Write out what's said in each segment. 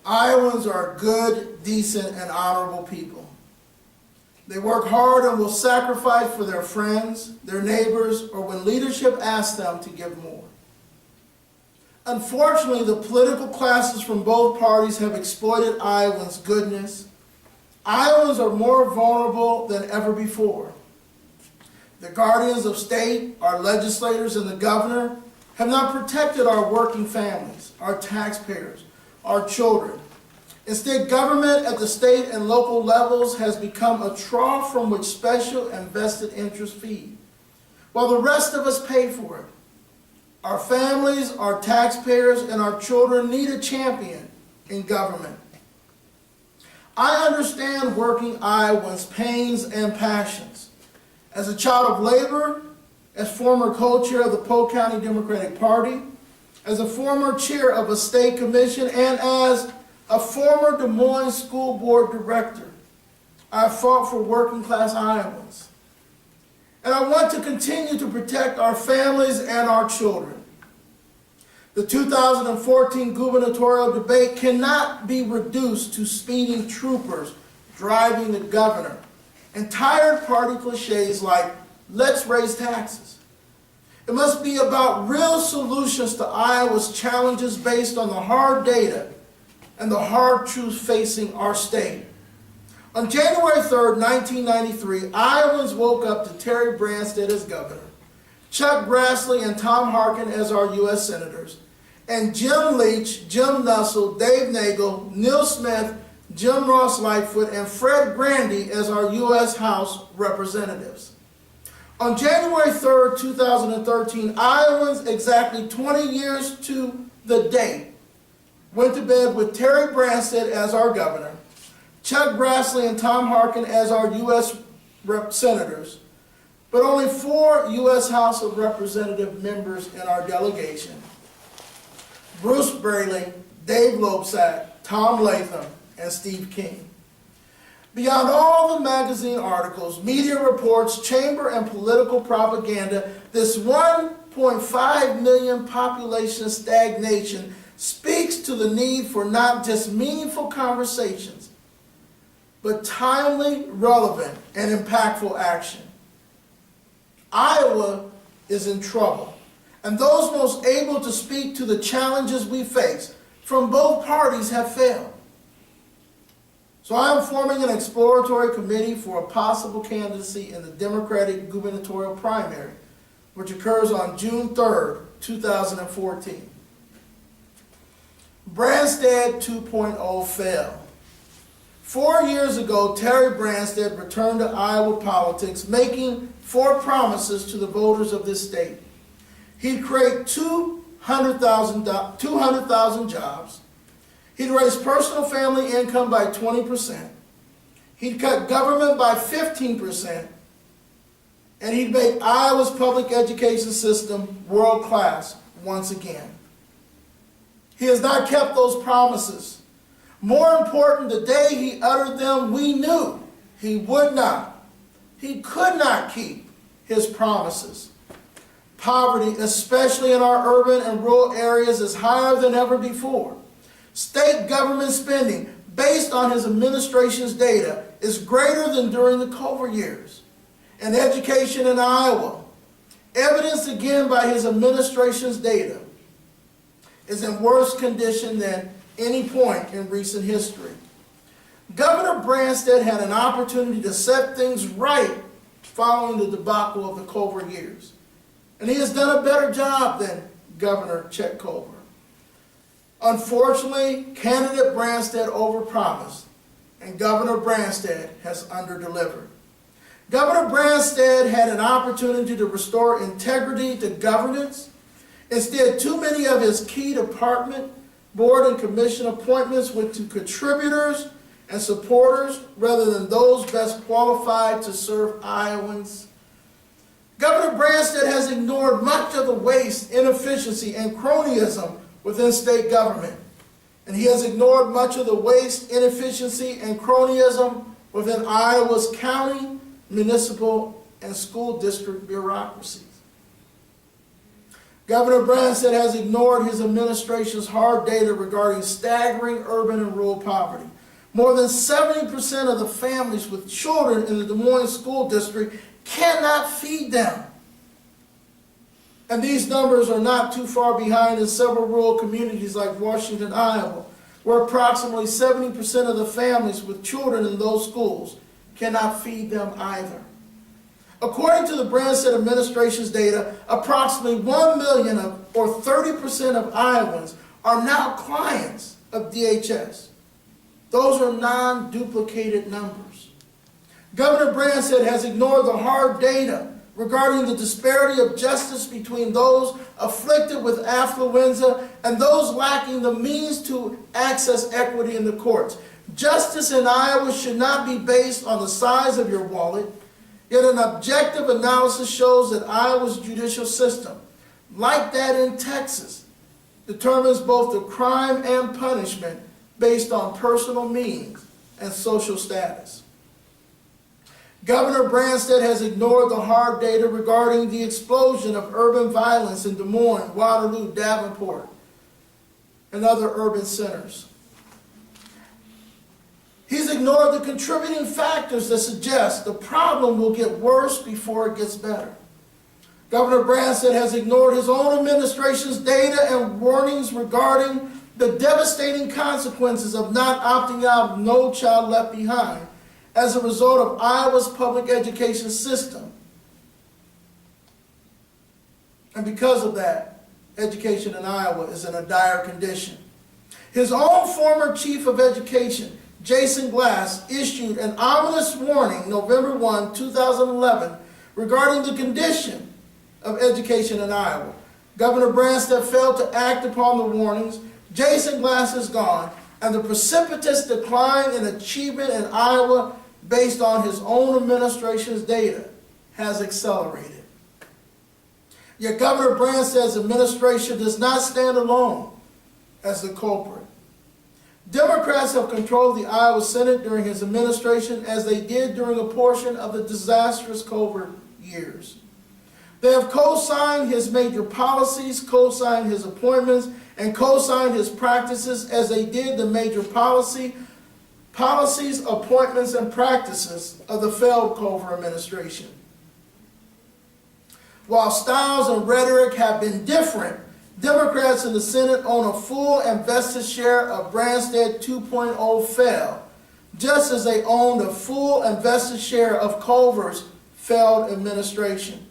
Iowans are good, decent, and honorable people. They work hard and will sacrifice for their friends, their neighbors, or when leadership asks them to give more. Unfortunately, the political classes from both parties have exploited Iowans' goodness. Iowans are more vulnerable than ever before. The guardians of state, our legislators, and the governor have not protected our working families, our taxpayers, our children. Instead, government at the state and local levels has become a trough from which special and vested interests feed, while the rest of us pay for it. Our families, our taxpayers, and our children need a champion in government. I understand working Iowans' pains and passions. As a child of labor, as former co-chair of the Polk County Democratic Party, as a former chair of a state commission, and as a former Des Moines school board director, I fought for working class Iowans. And I want to continue to protect our families and our children. The 2014 gubernatorial debate cannot be reduced to speeding troopers driving the governor and tired party cliches like, let's raise taxes. It must be about real solutions to Iowa's challenges based on the hard data and the hard truth facing our state. On January 3rd, 1993, Iowans woke up to Terry Branstad as governor, Chuck Grassley and Tom Harkin as our U.S. senators, and Jim Leach, Jim Nussle, Dave Nagel, Neil Smith, Jim Ross Lightfoot, and Fred Grandy as our U.S. House representatives. On January 3rd, 2013, Iowans, exactly 20 years to the date, went to bed with Terry Branstad as our governor, Chuck Grassley and Tom Harkin as our U.S. senators, but only 4 U.S. House of Representative members in our delegation: Bruce Braley, Dave Loebsack, Tom Latham, and Steve King. Beyond all the magazine articles, media reports, chamber and political propaganda, this 1.5 million population stagnation speaks to the need for not just meaningful conversations, but timely, relevant, and impactful action. Iowa is in trouble, and those most able to speak to the challenges we face from both parties have failed. So I am forming an exploratory committee for a possible candidacy in the Democratic gubernatorial primary, which occurs on June 3rd, 2014. Branstad 2.0 failed. 4 years ago, Terry Branstad returned to Iowa politics, making 4 promises to the voters of this state. He'd create 200,000 jobs. He'd raise personal family income by 20%. He'd cut government by 15%. And he'd make Iowa's public education system world-class once again. He has not kept those promises. More important, the day he uttered them, we knew he would not. He could not keep his promises. Poverty, especially in our urban and rural areas, is higher than ever before. State government spending, based on his administration's data, is greater than during the Culver years. And education in Iowa, evidenced again by his administration's data, is in worse condition than any point in recent history. Governor Branstad had an opportunity to set things right following the debacle of the Culver years. And he has done a better job than Governor Chet Culver. Unfortunately, candidate Branstad overpromised, and Governor Branstad has underdelivered. Governor Branstad had an opportunity to restore integrity to governance. Instead, too many of his key department, board, and commission appointments went to contributors and supporters rather than those best qualified to serve Iowans. Governor Branstad has ignored much of the waste, inefficiency, and cronyism within state government. And he has ignored much of the waste, inefficiency, and cronyism within Iowa's county, municipal, and school district bureaucracies. Governor Branstad has ignored his administration's hard data regarding staggering urban and rural poverty. More than 70% of the families with children in the Des Moines School District cannot feed them. And these numbers are not too far behind in several rural communities like Washington, Iowa, where approximately 70% of the families with children in those schools cannot feed them either. According to the Branstad administration's data, approximately 1 million or 30% of Iowans are now clients of DHS. Those are non-duplicated numbers. Governor Branstad has ignored the hard data regarding the disparity of justice between those afflicted with affluenza and those lacking the means to access equity in the courts. Justice in Iowa should not be based on the size of your wallet, yet an objective analysis shows that Iowa's judicial system, like that in Texas, determines both the crime and punishment based on personal means and social status. Governor Branstad has ignored the hard data regarding the explosion of urban violence in Des Moines, Waterloo, Davenport, and other urban centers. He's ignored the contributing factors that suggest the problem will get worse before it gets better. Governor Branstad has ignored his own administration's data and warnings regarding the devastating consequences of not opting out of No Child Left Behind as a result of Iowa's public education system. And because of that, education in Iowa is in a dire condition. His own former chief of education, Jason Glass, issued an ominous warning November 1, 2011 regarding the condition of education in Iowa. Governor Branstad failed to act upon the warnings. Jason Glass is gone, and the precipitous decline in achievement in Iowa based on his own administration's data has accelerated. Yet Governor Branstad's administration does not stand alone as the culprit. Democrats have controlled the Iowa Senate during his administration as they did during a portion of the disastrous COVID years. They have co-signed his major policies, co-signed his appointments, and co-signed his practices as they did the major policies, appointments, and practices of the failed Culver administration. While styles and rhetoric have been different, Democrats in the Senate own a full and vested share of Branstad 2.0 fail, just as they owned a full and vested share of Culver's failed administration.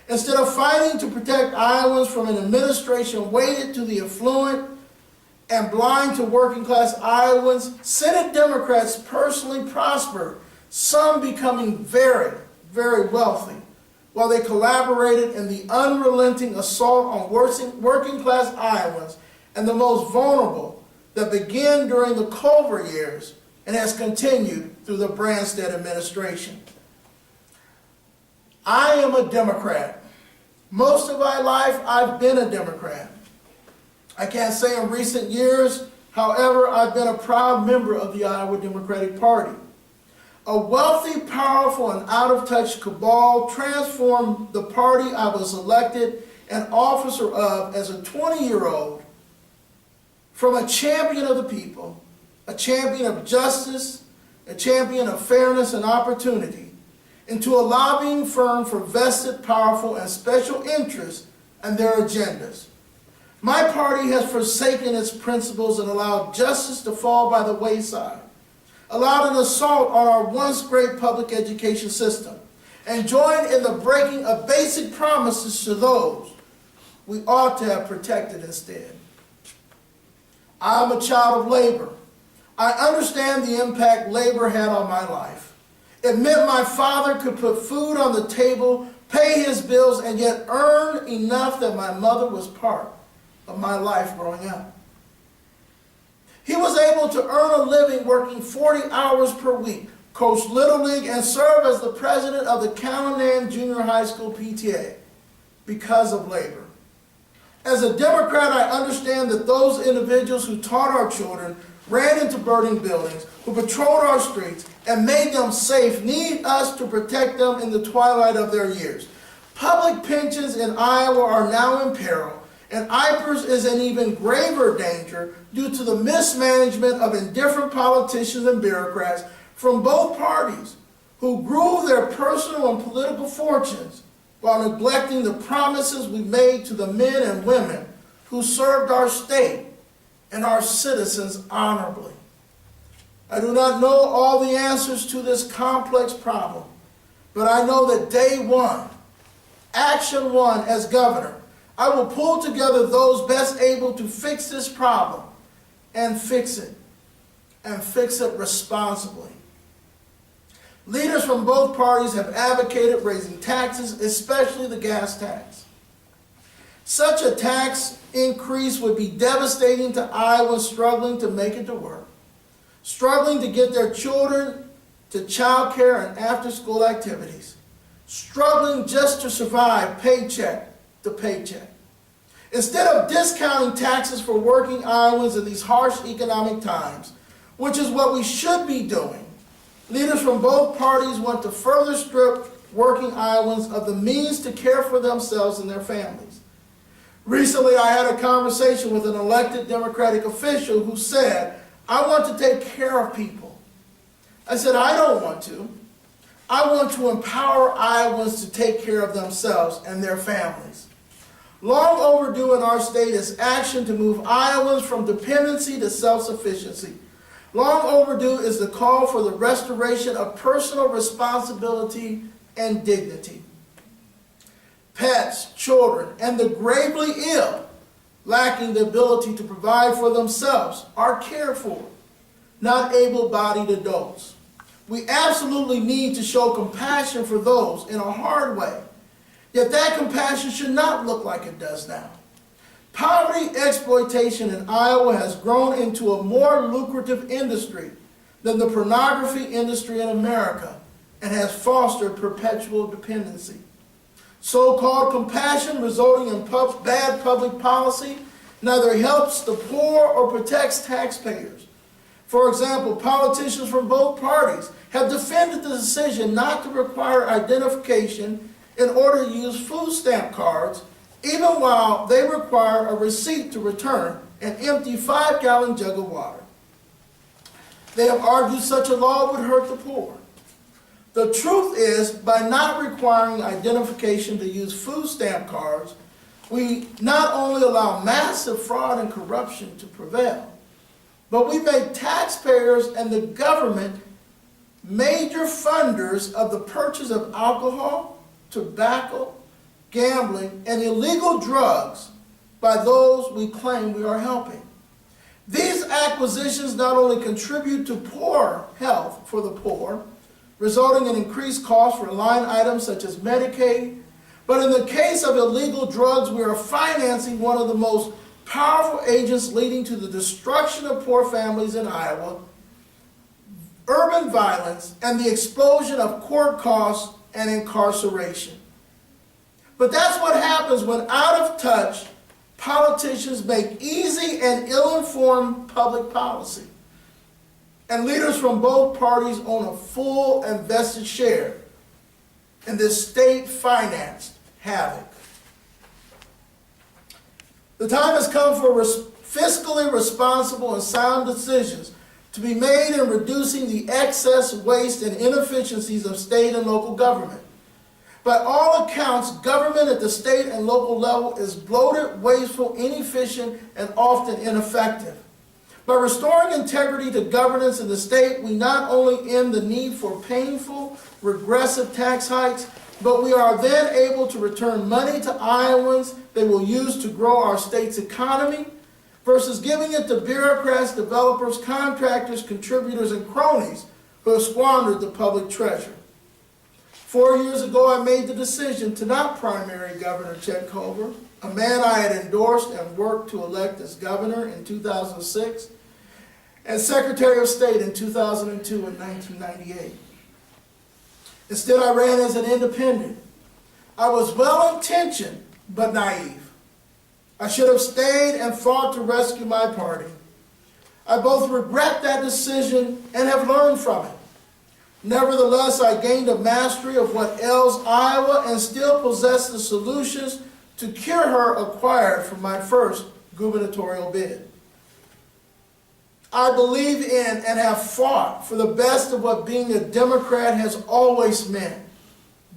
Instead of fighting to protect Iowans from an administration weighted to the affluent and blind to working class Iowans, Senate Democrats personally prospered, some becoming very, very wealthy, while they collaborated in the unrelenting assault on working class Iowans and the most vulnerable that began during the Culver years and has continued through the Branstad administration. I am a Democrat. Most of my life, I've been a Democrat. I can't say in recent years, however, I've been a proud member of the Iowa Democratic Party. A wealthy, powerful, and out-of-touch cabal transformed the party I was elected an officer of as a 20-year-old from a champion of the people, a champion of justice, a champion of fairness and opportunity, into a lobbying firm for vested, powerful, and special interests and their agendas. My party has forsaken its principles and allowed justice to fall by the wayside, allowed an assault on our once great public education system, and joined in the breaking of basic promises to those we ought to have protected instead. I'm a child of labor. I understand the impact labor had on my life. It meant my father could put food on the table, pay his bills, and yet earn enough that my mother was part of my life growing up. He was able to earn a living working 40 hours per week, coach Little League, and serve as the president of the Callanan Junior High School PTA because of labor. As a Democrat, I understand that those individuals who taught our children, ran into burning buildings, who patrolled our streets, and made them safe need us to protect them in the twilight of their years. Public pensions in Iowa are now in peril, and IPERS is in even graver danger due to the mismanagement of indifferent politicians and bureaucrats from both parties who grew their personal and political fortunes while neglecting the promises we made to the men and women who served our state and our citizens honorably. I do not know all the answers to this complex problem, but I know that day one, action one as governor, I will pull together those best able to fix this problem and fix it responsibly. Leaders from both parties have advocated raising taxes, especially the gas tax. Such a tax increase would be devastating to Iowans struggling to make it to work, struggling to get their children to child care and after-school activities, struggling just to survive paycheck to paycheck. Instead of discounting taxes for working Iowans in these harsh economic times, which is what we should be doing, leaders from both parties want to further strip working Iowans of the means to care for themselves and their families. Recently, I had a conversation with an elected Democratic official who said, "I want to take care of people." I said, "I don't want to. I want to empower Iowans to take care of themselves and their families." Long overdue in our state is action to move Iowans from dependency to self-sufficiency. Long overdue is the call for the restoration of personal responsibility and dignity. Pets, children, and the gravely ill, lacking the ability to provide for themselves, are cared for, not able-bodied adults. We absolutely need to show compassion for those in a hard way, yet that compassion should not look like it does now. Poverty exploitation in Iowa has grown into a more lucrative industry than the pornography industry in America and has fostered perpetual dependency. So-called compassion resulting in bad public policy neither helps the poor or protects taxpayers. For example, politicians from both parties have defended the decision not to require identification in order to use food stamp cards, even while they require a receipt to return an empty 5-gallon jug of water. They have argued such a law would hurt the poor. The truth is, by not requiring identification to use food stamp cards, we not only allow massive fraud and corruption to prevail, but we make taxpayers and the government major funders of the purchase of alcohol, tobacco, gambling, and illegal drugs by those we claim we are helping. These acquisitions not only contribute to poor health for the poor, resulting in increased costs for line items such as Medicaid, but in the case of illegal drugs, we are financing one of the most powerful agents leading to the destruction of poor families in Iowa, urban violence, and the explosion of court costs and incarceration. But that's what happens when out-of-touch politicians make easy and ill-informed public policy. And leaders from both parties own a full and vested share in this state-financed havoc. The time has come for fiscally responsible and sound decisions to be made in reducing the excess, waste, and inefficiencies of state and local government. By all accounts, government at the state and local level is bloated, wasteful, inefficient, and often ineffective. By restoring integrity to governance in the state, we not only end the need for painful, regressive tax hikes, but we are then able to return money to Iowans they will use to grow our state's economy versus giving it to bureaucrats, developers, contractors, contributors, and cronies who have squandered the public treasure. 4 years ago, I made the decision to not primary Governor Chet Culver, a man I had endorsed and worked to elect as governor in 2006, and Secretary of State in 2002 and 1998. Instead, I ran as an independent. I was well-intentioned, but naive. I should have stayed and fought to rescue my party. I both regret that decision and have learned from it. Nevertheless, I gained a mastery of what ails Iowa and still possess the solutions to cure her acquired from my first gubernatorial bid. I believe in and have fought for the best of what being a Democrat has always meant: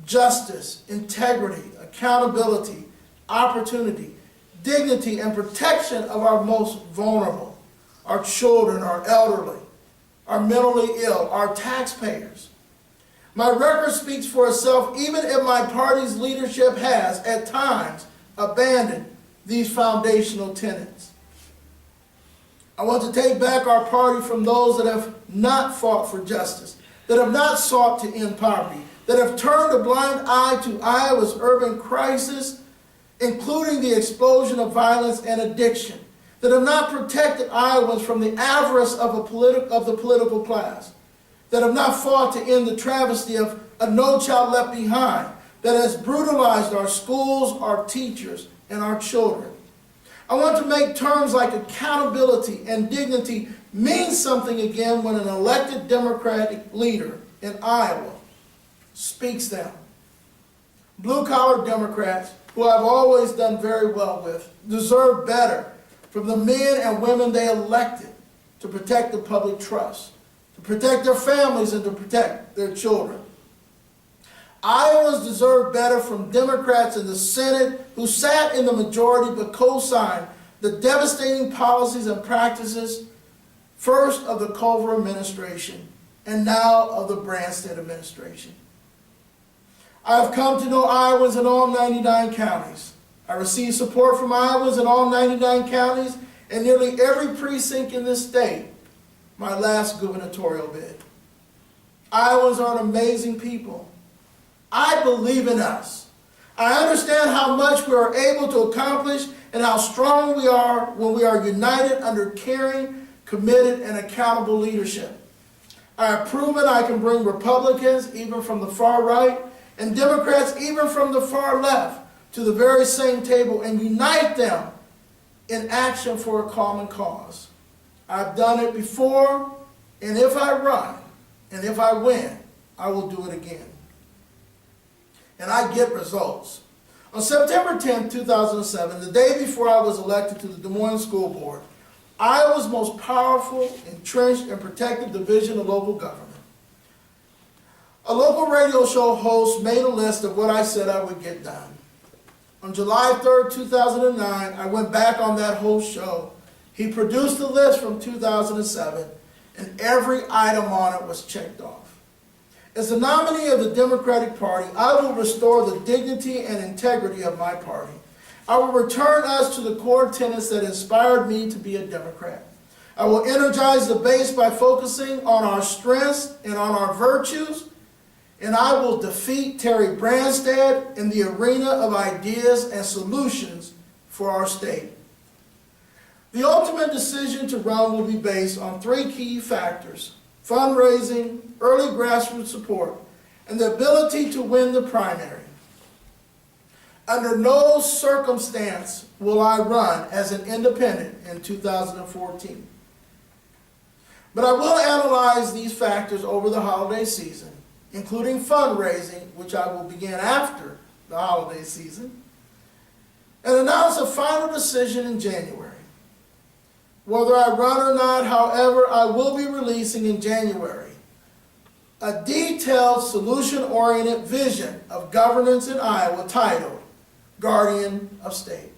justice, integrity, accountability, opportunity, dignity, and protection of our most vulnerable, our children, our elderly, our mentally ill, our taxpayers. My record speaks for itself, even if my party's leadership has, at times, abandoned these foundational tenets. I want to take back our party from those that have not fought for justice, that have not sought to end poverty, that have turned a blind eye to Iowa's urban crisis, including the explosion of violence and addiction, that have not protected Iowans from the avarice of the political class, that have not fought to end the travesty of a No Child Left Behind that has brutalized our schools, our teachers, and our children. I want to make terms like accountability and dignity mean something again when an elected Democratic leader in Iowa speaks them. Blue-collar Democrats, who I've always done very well with, deserve better from the men and women they elected to protect the public trust, to protect their families, and to protect their children. Iowans deserve better from Democrats in the Senate who sat in the majority but co-signed the devastating policies and practices, first of the Culver administration and now of the Branstad administration. I have come to know Iowans in all 99 counties. I receive support from Iowans in all 99 counties and nearly every precinct in this state, my last gubernatorial bid. Iowans are an amazing people. I believe in us. I understand how much we are able to accomplish and how strong we are when we are united under caring, committed, and accountable leadership. I have proven I can bring Republicans, even from the far right, and Democrats, even from the far left, to the very same table and unite them in action for a common cause. I've done it before, and if I run, and if I win, I will do it again. And I get results. On September 10, 2007, the day before I was elected to the Des Moines School Board, Iowa's most powerful, entrenched, and protected division of local government, a local radio show host made a list of what I said I would get done. On July 3, 2009, I went back on that host show. He produced the list from 2007, and every item on it was checked off. As the nominee of the Democratic Party, I will restore the dignity and integrity of my party. I will return us to the core tenets that inspired me to be a Democrat. I will energize the base by focusing on our strengths and on our virtues, and I will defeat Terry Branstad in the arena of ideas and solutions for our state. The ultimate decision to run will be based on three key factors: fundraising, early grassroots support, and the ability to win the primary. Under no circumstance will I run as an independent in 2014. But I will analyze these factors over the holiday season, including fundraising, which I will begin after the holiday season, and announce a final decision in January. Whether I run or not, however, I will be releasing in January a detailed, solution-oriented vision of governance in Iowa titled Guardian of State.